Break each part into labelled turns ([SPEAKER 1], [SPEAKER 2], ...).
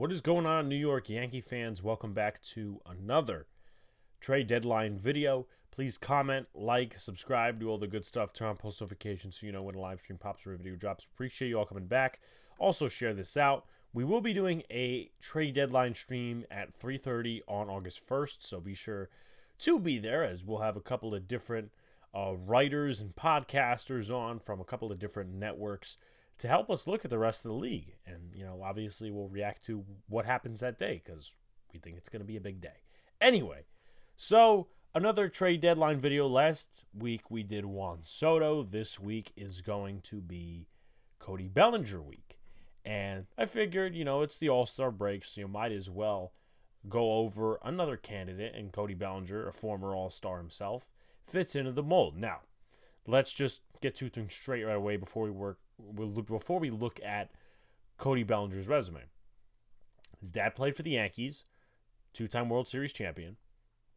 [SPEAKER 1] What is going on, New York Yankee fans? Welcome back to another trade deadline video. Please comment, like, subscribe, do all the good stuff. Turn on post notifications so you know when a live stream pops or a video drops. Appreciate you all coming back. Also, share this out. We will be doing a trade deadline stream at 3:30 on August 1st, so be sure to be there, as we'll have a couple of different writers and podcasters on from a couple of different networks to help us look at the rest of the league. And, obviously we'll react to what happens that day because we think it's going to be a big day. Anyway, so another trade deadline video. Last week we did Juan Soto. This week is going to be Cody Bellinger week. And I figured, it's the All-Star break, so you might as well go over another candidate, and Cody Bellinger, a former All-Star himself, fits into the mold. Now, let's just get two things straight right away before we look at Cody Bellinger's resume. His dad played for the Yankees, two-time World Series champion,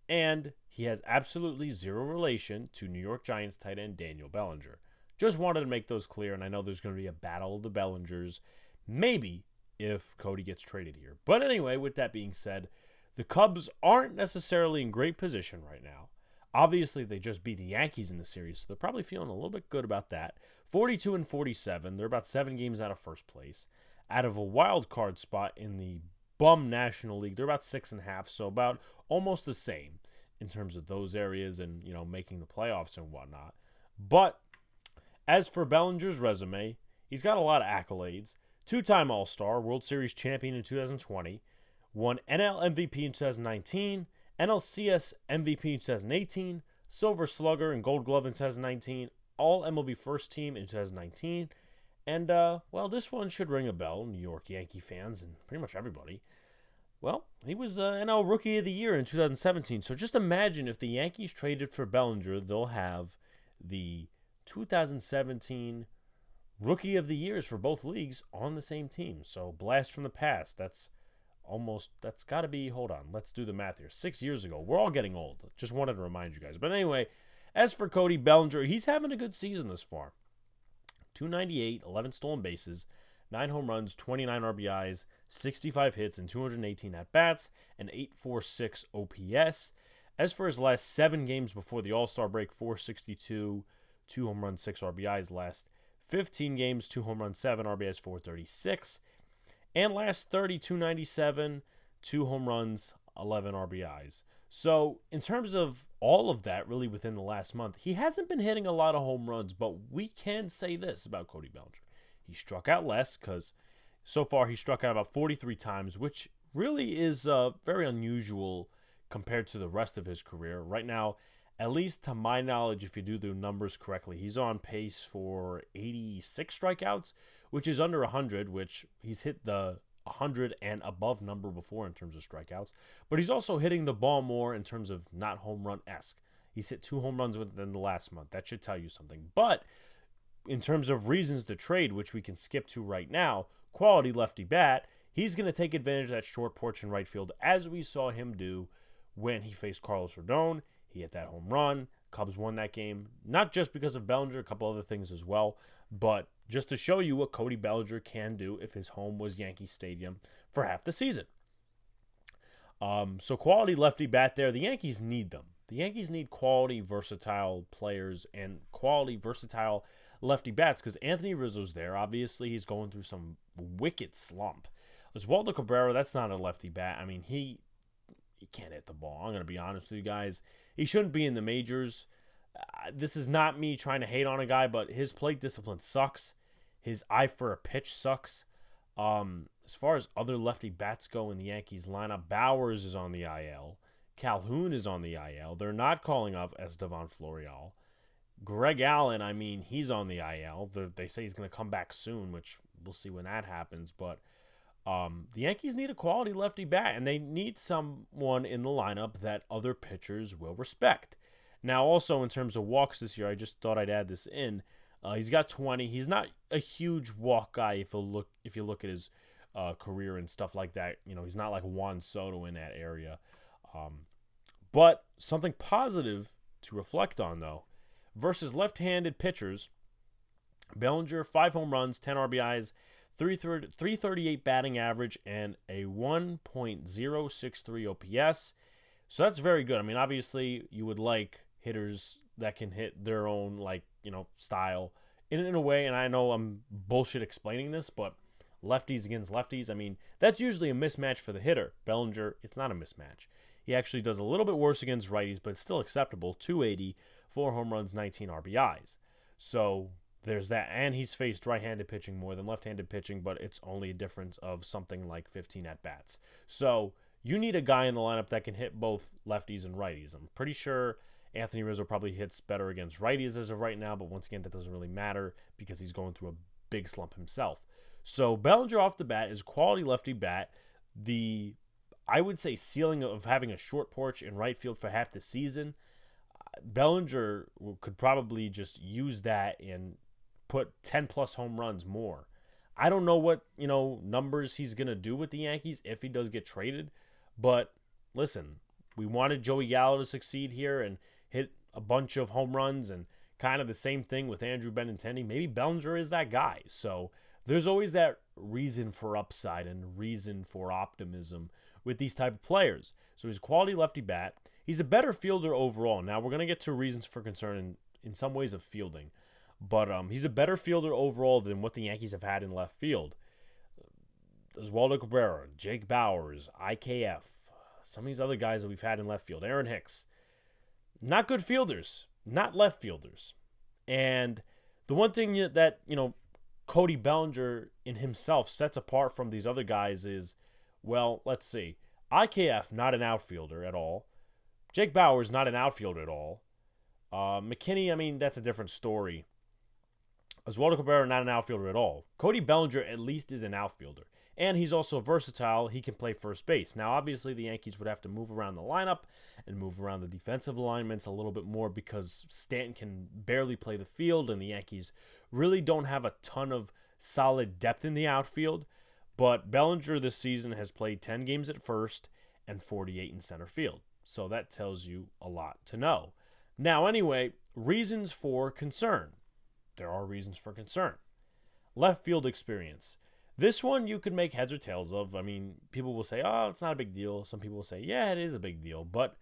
[SPEAKER 1] and he has absolutely zero relation to New York Giants tight end Daniel Bellinger. Just wanted to make those clear, and I know there's going to be a battle of the Bellingers, maybe, if Cody gets traded here. But anyway, with that being said, the Cubs aren't necessarily in great position right now. Obviously, they just beat the Yankees in the series, so they're probably feeling a little bit good about that. 42-47, they're about 7 games out of first place. Out of a wild card spot in the bum National League, they're about 6.5, so about almost the same in terms of those areas and, making the playoffs and whatnot. But as for Bellinger's resume, he's got a lot of accolades. Two-time All-Star, World Series champion in 2020, won NL MVP in 2019, NLCS MVP in 2018, Silver Slugger and Gold Glove in 2019, All MLB First Team in 2019, and, this one should ring a bell, New York Yankee fans and pretty much everybody. Well, he was NL Rookie of the Year in 2017, so just imagine if the Yankees traded for Bellinger, they'll have the 2017 Rookie of the Years for both leagues on the same team. So, blast from the past. That's got to be, hold on, let's do the math here. 6 years ago. We're all getting old. Just wanted to remind you guys. But anyway, as for Cody Bellinger, he's having a good season this far. 298, 11 stolen bases, 9 home runs, 29 RBIs, 65 hits, and 218 at-bats, and 846 OPS. As for his last 7 games before the All-Star break, 462, 2 home runs, 6 RBIs. Last 15 games, 2 home runs, 7 RBIs, 436. And last 30, 297, 2 home runs, 11 RBIs. So in terms of all of that, really within the last month, he hasn't been hitting a lot of home runs, but we can say this about Cody Bellinger. He struck out less because so far he struck out about 43 times, which really is very unusual compared to the rest of his career. Right now, at least to my knowledge, if you do the numbers correctly, he's on pace for 86 strikeouts, which is under 100, which he's hit the 100 and above number before in terms of strikeouts. But he's also hitting the ball more in terms of not home run-esque. He's hit 2 home runs within the last month. That should tell you something. But in terms of reasons to trade, which we can skip to right now, quality lefty bat, he's going to take advantage of that short porch in right field, as we saw him do when he faced Carlos Rodon. He hit that home run. Cubs won that game, not just because of Bellinger, a couple other things as well, but just to show you what Cody Bellinger can do if his home was Yankee Stadium for half the season. So quality lefty bat there. The Yankees need them. The Yankees need quality, versatile players and quality, versatile lefty bats because Anthony Rizzo's there. Obviously, he's going through some wicked slump. Oswaldo Cabrera, that's not a lefty bat. I mean, he can't hit the ball. I'm going to be honest with you guys. He shouldn't be in the majors. This is not me trying to hate on a guy, but his plate discipline sucks. His eye for a pitch sucks. As far as other lefty bats go in the Yankees lineup, Bowers is on the IL. Calhoun is on the IL. They're not calling up Estevan Florial. Greg Allen, he's on the IL. They say he's going to come back soon, which we'll see when that happens. But the Yankees need a quality lefty bat, and they need someone in the lineup that other pitchers will respect. Now, also in terms of walks this year, I just thought I'd add this in. He's got 20. He's not a huge walk guy if you look at his career and stuff like that. He's not like Juan Soto in that area. But something positive to reflect on, though, versus left-handed pitchers, Bellinger, 5 home runs, 10 RBIs, 338 batting average, and a 1.063 OPS. So that's very good. I mean, obviously, you would like hitters that can hit their own, style in a way. And I know I'm bullshit explaining this, but lefties against lefties, I mean, that's usually a mismatch for the hitter. Bellinger, it's not a mismatch. He actually does a little bit worse against righties, but it's still acceptable. 280, 4 home runs, 19 RBIs. So there's that. And he's faced right-handed pitching more than left-handed pitching, but it's only a difference of something like 15 at-bats. So you need a guy in the lineup that can hit both lefties and righties. I'm pretty sure Anthony Rizzo probably hits better against righties as of right now, but once again, that doesn't really matter because he's going through a big slump himself. So Bellinger off the bat is a quality lefty bat. I would say, ceiling of having a short porch in right field for half the season, Bellinger could probably just use that and put 10-plus home runs more. I don't know what, numbers he's going to do with the Yankees if he does get traded. But listen, we wanted Joey Gallo to succeed here and hit a bunch of home runs, and kind of the same thing with Andrew Benintendi. Maybe Bellinger is that guy. So there's always that reason for upside and reason for optimism with these type of players. So he's a quality lefty bat. He's a better fielder overall. Now, we're going to get to reasons for concern in some ways of fielding. But he's a better fielder overall than what the Yankees have had in left field. Oswaldo Cabrera, Jake Bauers, IKF, some of these other guys that we've had in left field. Aaron Hicks. Not good fielders. Not left fielders. And the one thing that, Cody Bellinger in himself sets apart from these other guys is, well, let's see. IKF, not an outfielder at all. Jake Bauers, not an outfielder at all. McKinney, I mean, that's a different story. Oswaldo Cabrera, not an outfielder at all. Cody Bellinger at least is an outfielder. And he's also versatile. He can play first base. Now, obviously, the Yankees would have to move around the lineup and move around the defensive alignments a little bit more because Stanton can barely play the field, and the Yankees really don't have a ton of solid depth in the outfield. But Bellinger this season has played 10 games at first and 48 in center field. So that tells you a lot to know. Now, anyway, reasons for concern. There are reasons for concern. Left field experience. This one you could make heads or tails of. I mean, people will say, oh, it's not a big deal. Some people will say, yeah, it is a big deal. But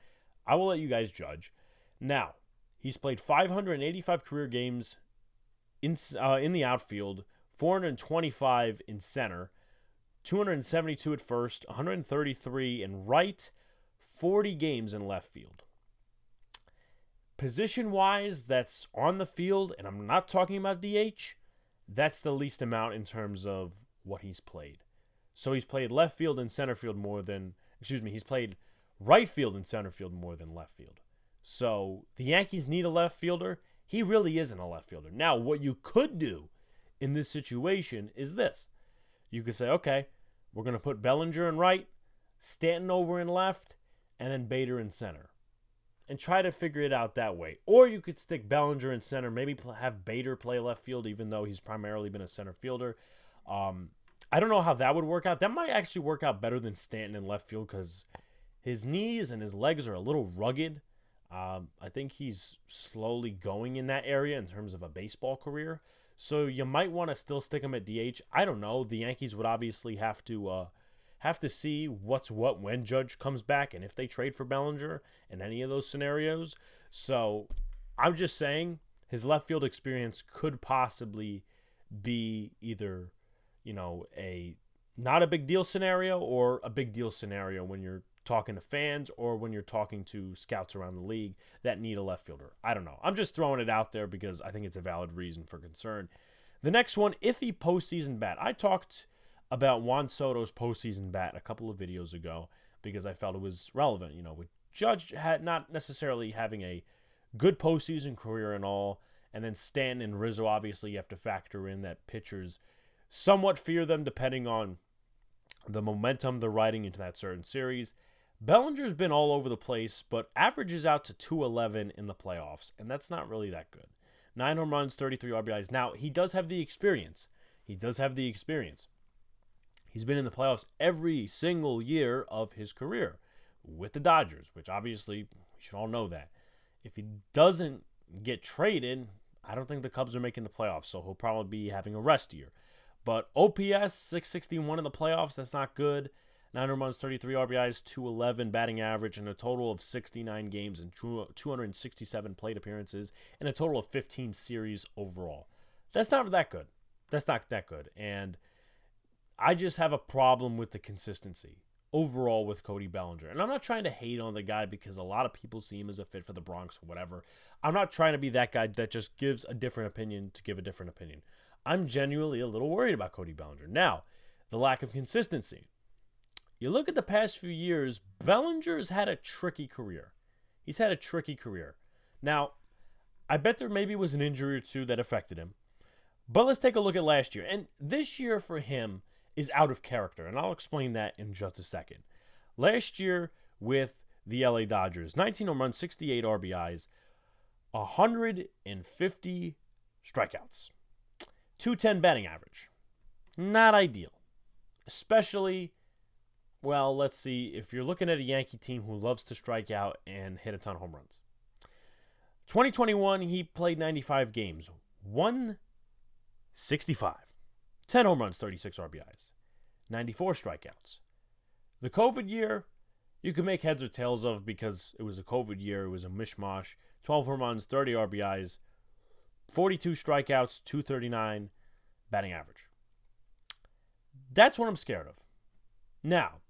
[SPEAKER 1] I will let you guys judge. Now, he's played 585 career games in the outfield, 425 in center, 272 at first, 133 in right, 40 games in left field. Position-wise, that's on the field, and I'm not talking about DH, that's the least amount in terms of what he's played. So he's played left field and center field he's played right field and center field more than left field. So the Yankees need a left fielder. He really isn't a left fielder. Now, what you could do in this situation is this. You could say, okay, we're going to put Bellinger in right, Stanton over in left, and then Bader in center. And try to figure it out that way. Or you could stick Bellinger in center, maybe have Bader play left field, even though he's primarily been a center fielder. I don't know how that would work out. That might actually work out better than Stanton in left field because his knees and his legs are a little rugged. I think he's slowly going in that area in terms of a baseball career. So you might want to still stick him at DH. I don't know. The Yankees would obviously have to see what's what when Judge comes back and if they trade for Bellinger in any of those scenarios. So I'm just saying his left field experience could possibly be either, a not a big deal scenario or a big deal scenario when you're talking to fans or when you're talking to scouts around the league that need a left fielder. I don't know. I'm just throwing it out there because I think it's a valid reason for concern. The next one, iffy postseason bat. I talked about Juan Soto's postseason bat a couple of videos ago because I felt it was relevant. With Judge had not necessarily having a good postseason career and all, and then Stanton and Rizzo, obviously you have to factor in that pitchers somewhat fear them depending on the momentum they're riding into that certain series. Bellinger's been all over the place, but averages out to 211 in the playoffs, and that's not really that good. 9 home runs, 33 RBIs. Now, he does have the experience. He's been in the playoffs every single year of his career with the Dodgers, which obviously we should all know that. If he doesn't get traded, I don't think the Cubs are making the playoffs, so he'll probably be having a rest year. But OPS 661 in the playoffs, that's not good. 9 home runs, 33 RBIs, 211 batting average, and a total of 69 games and 267 plate appearances, and a total of 15 series overall. That's not that good. That's not that good. And I just have a problem with the consistency overall with Cody Bellinger. And I'm not trying to hate on the guy because a lot of people see him as a fit for the Bronx or whatever. I'm not trying to be that guy that just gives a different opinion to give a different opinion. I'm genuinely a little worried about Cody Bellinger. Now, the lack of consistency. You look at the past few years, Bellinger's had a tricky career. He's had a tricky career. Now, I bet there maybe was an injury or two that affected him. But let's take a look at last year. And this year for him is out of character, and I'll explain that in just a second. Last year with the LA Dodgers, 19 home runs, 68 RBIs, 150 strikeouts, 210 batting average. Not ideal. Especially, well, let's see, if you're looking at a Yankee team who loves to strike out and hit a ton of home runs. 2021, he played 95 games, 165. 10 home runs, 36 RBIs, 94 strikeouts. The COVID year, you can make heads or tails of because it was a COVID year. It was a mishmash. 12 home runs, 30 RBIs, 42 strikeouts, 239 batting average. That's what I'm scared of. Now,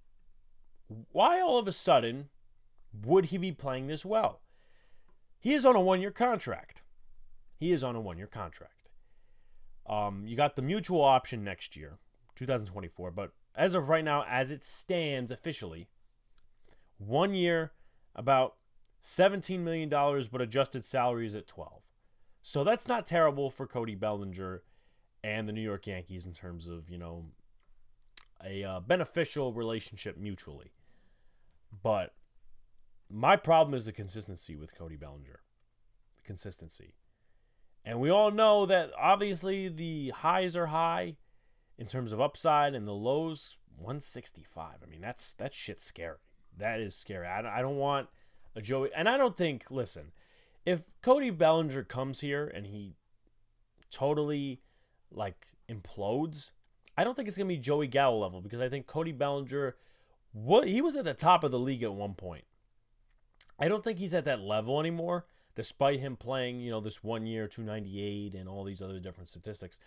[SPEAKER 1] why all of a sudden would he be playing this well? He is on a one-year contract. You got the mutual option next year, 2024. But as of right now, as it stands officially, 1 year, about $17 million, but adjusted salaries at 12. So that's not terrible for Cody Bellinger and the New York Yankees in terms of, a beneficial relationship mutually. But my problem is the consistency with Cody Bellinger. Consistency. And we all know that obviously the highs are high in terms of upside and the lows 165. I mean, that shit's scary. That is scary. I don't want a Joey. And I don't think, listen, if Cody Bellinger comes here and he totally implodes, I don't think it's going to be Joey Gallo level because I think Cody Bellinger, he was at the top of the league at one point. I don't think he's at that level anymore. Despite him playing, this 1 year, 298, and all these other different statistics,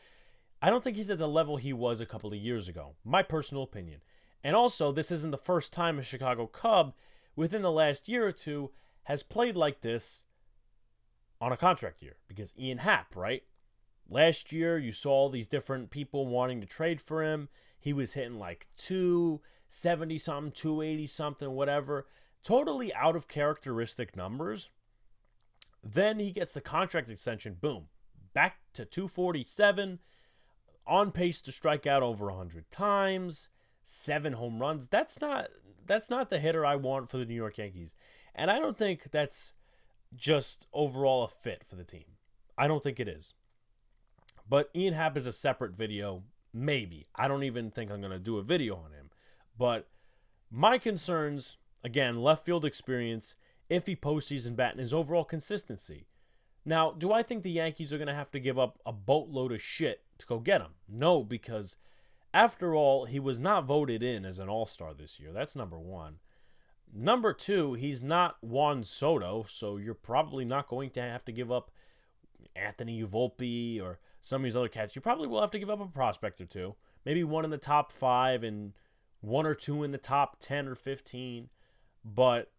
[SPEAKER 1] I don't think he's at the level he was a couple of years ago. My personal opinion. And also, this isn't the first time a Chicago Cub within the last year or two has played like this on a contract year. Because Ian Happ, right? Last year, you saw all these different people wanting to trade for him. He was hitting 270-something, 280-something, whatever. Totally out of characteristic numbers. Then he gets the contract extension, boom, back to 247, on pace to strike out over 100 times, 7 home runs. That's not the hitter I want for the New York Yankees. And I don't think that's just overall a fit for the team. I don't think it is. But Ian Happ is a separate video, maybe. I don't even think I'm going to do a video on him. But my concerns, again, left field experience, iffy postseason bat, and his overall consistency. Now, do I think the Yankees are going to have to give up a boatload of shit to go get him? No, because after all, he was not voted in as an all-star this year. That's number one. Number two, he's not Juan Soto, so you're probably not going to have to give up Anthony Volpe or some of these other cats. You probably will have to give up a prospect or two. Maybe one in the top 5 and one or two in the top 10 or 15. But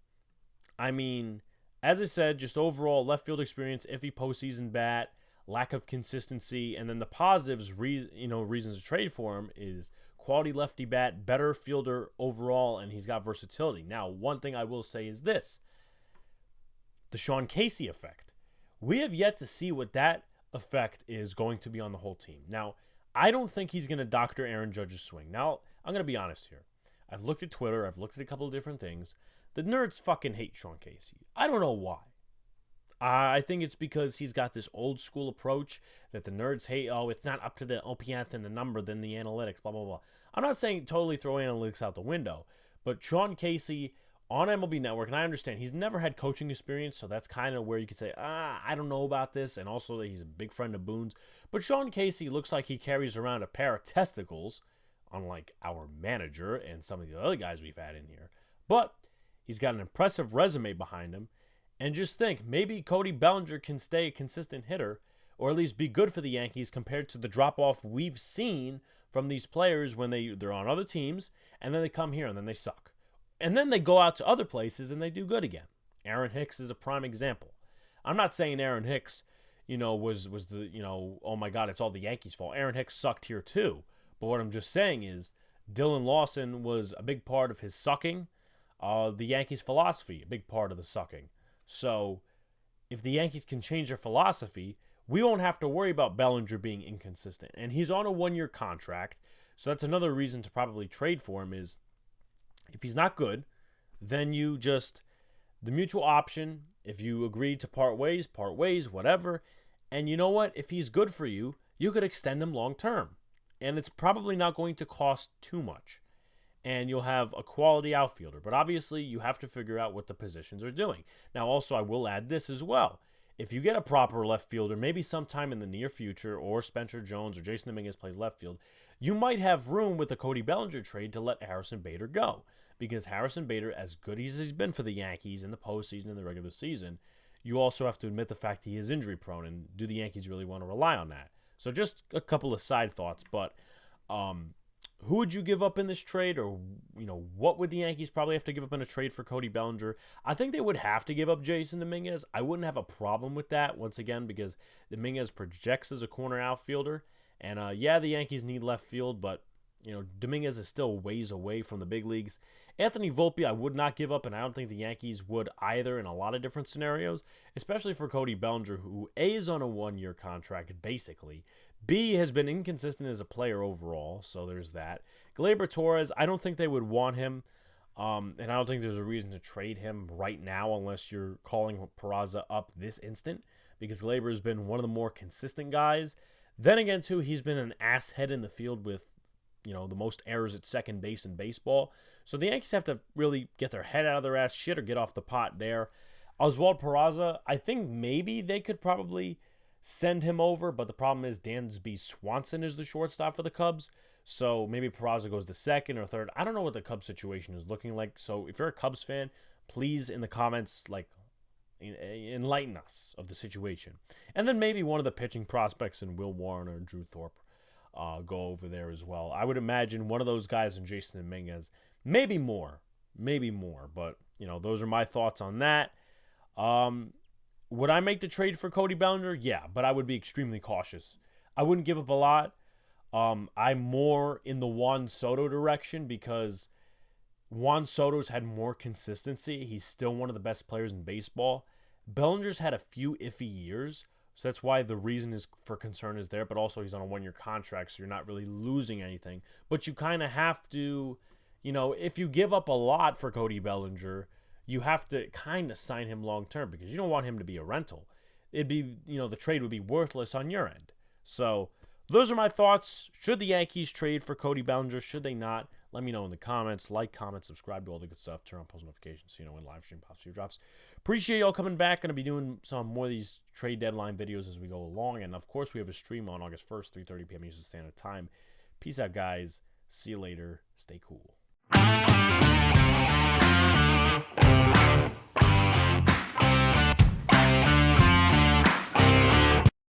[SPEAKER 1] I mean, as I said, just overall left field experience, iffy postseason bat, lack of consistency, and then the positives, reasons to trade for him is quality lefty bat, better fielder overall, and he's got versatility. Now, one thing I will say is this: the Sean Casey effect. We have yet to see what that effect is going to be on the whole team. Now, I don't think he's going to doctor Aaron Judge's swing. Now, I'm going to be honest here. I've looked at Twitter. I've looked at a couple of different things. The nerds fucking hate Sean Casey. I don't know why. I think it's because he's got this old school approach that the nerds hate. Oh, it's not up to the OPS and the number, then the analytics, blah, blah, blah. I'm not saying totally throw analytics out the window, but Sean Casey on MLB Network, and I understand he's never had coaching experience, so that's kind of where you could say, I don't know about this, and also that he's a big friend of Boone's. But Sean Casey looks like he carries around a pair of testicles, unlike our manager and some of the other guys we've had in here. But he's got an impressive resume behind him, and just think, maybe Cody Bellinger can stay a consistent hitter, or at least be good for the Yankees compared to the drop-off we've seen from these players when they're on other teams, and then they come here and then they suck. And then they go out to other places and they do good again. Aaron Hicks is a prime example. I'm not saying Aaron Hicks, was the, oh my God, it's all the Yankees' fault. Aaron Hicks sucked here too. But what I'm just saying is Dylan Lawson was a big part of his sucking. The Yankees' philosophy, a big part of the sucking. So if the Yankees can change their philosophy, we won't have to worry about Bellinger being inconsistent. And he's on a 1-year contract. So that's another reason to probably trade for him is, if he's not good, then the mutual option, if you agree to part ways, whatever. And you know what? If he's good for you, you could extend him long term. And it's probably not going to cost too much. And you'll have a quality outfielder. But obviously, you have to figure out what the positions are doing. Now, also, I will add this as well. If you get a proper left fielder, maybe sometime in the near future, or Spencer Jones or Jason Dominguez plays left field, you might have room with the Cody Bellinger trade to let Harrison Bader go. Because Harrison Bader, as good as he's been for the Yankees in the postseason and the regular season, you also have to admit the fact he is injury prone. And do the Yankees really want to rely on that? So just a couple of side thoughts. But who would you give up in this trade? Or, what would the Yankees probably have to give up in a trade for Cody Bellinger? I think they would have to give up Jason Dominguez. I wouldn't have a problem with that, once again, because Dominguez projects as a corner outfielder. And, the Yankees need left field, but, Dominguez is still ways away from the big leagues. Anthony Volpe, I would not give up, and I don't think the Yankees would either in a lot of different scenarios, especially for Cody Bellinger, who A, is on a 1-year contract, basically. B, has been inconsistent as a player overall, so there's that. Gleyber Torres, I don't think they would want him, and I don't think there's a reason to trade him right now unless you're calling Peraza up this instant, because Gleyber has been one of the more consistent guys. Then again, too, he's been an ass head in the field with, the most errors at second base in baseball. So the Yankees have to really get their head out of their ass shit or get off the pot there. Oswald Peraza, I think maybe they could probably send him over, but the problem is Dansby Swanson is the shortstop for the Cubs. So maybe Peraza goes to second or third. I don't know what the Cubs situation is looking like. So if you're a Cubs fan, please in the comments, enlighten us of the situation. And then maybe one of the pitching prospects in Will Warren or Drew Thorpe go over there as well. I would imagine one of those guys and Jason Dominguez, maybe more, but those are my thoughts on that. Would I make the trade for Cody Bellinger? Yeah, but I would be extremely cautious. I wouldn't give up a lot. I'm more in the Juan Soto direction because Juan Soto's had more consistency. He's still one of the best players in baseball. Bellinger's had a few iffy years, so that's why the reason for concern is there, but also he's on a 1-year contract, so you're not really losing anything. But you kind of have to, if you give up a lot for Cody Bellinger, you have to kind of sign him long-term because you don't want him to be a rental. It'd be, the trade would be worthless on your end. So those are my thoughts. Should the Yankees trade for Cody Bellinger? Should they not? Let me know in the comments. Like, comment, subscribe to all the good stuff. Turn on post notifications so you know when live stream pops drops. Appreciate y'all coming back. Going to be doing some more of these trade deadline videos as we go along. And, of course, we have a stream on August 1st, 3:30 p.m. Eastern Standard Time. Peace out, guys. See you later. Stay cool.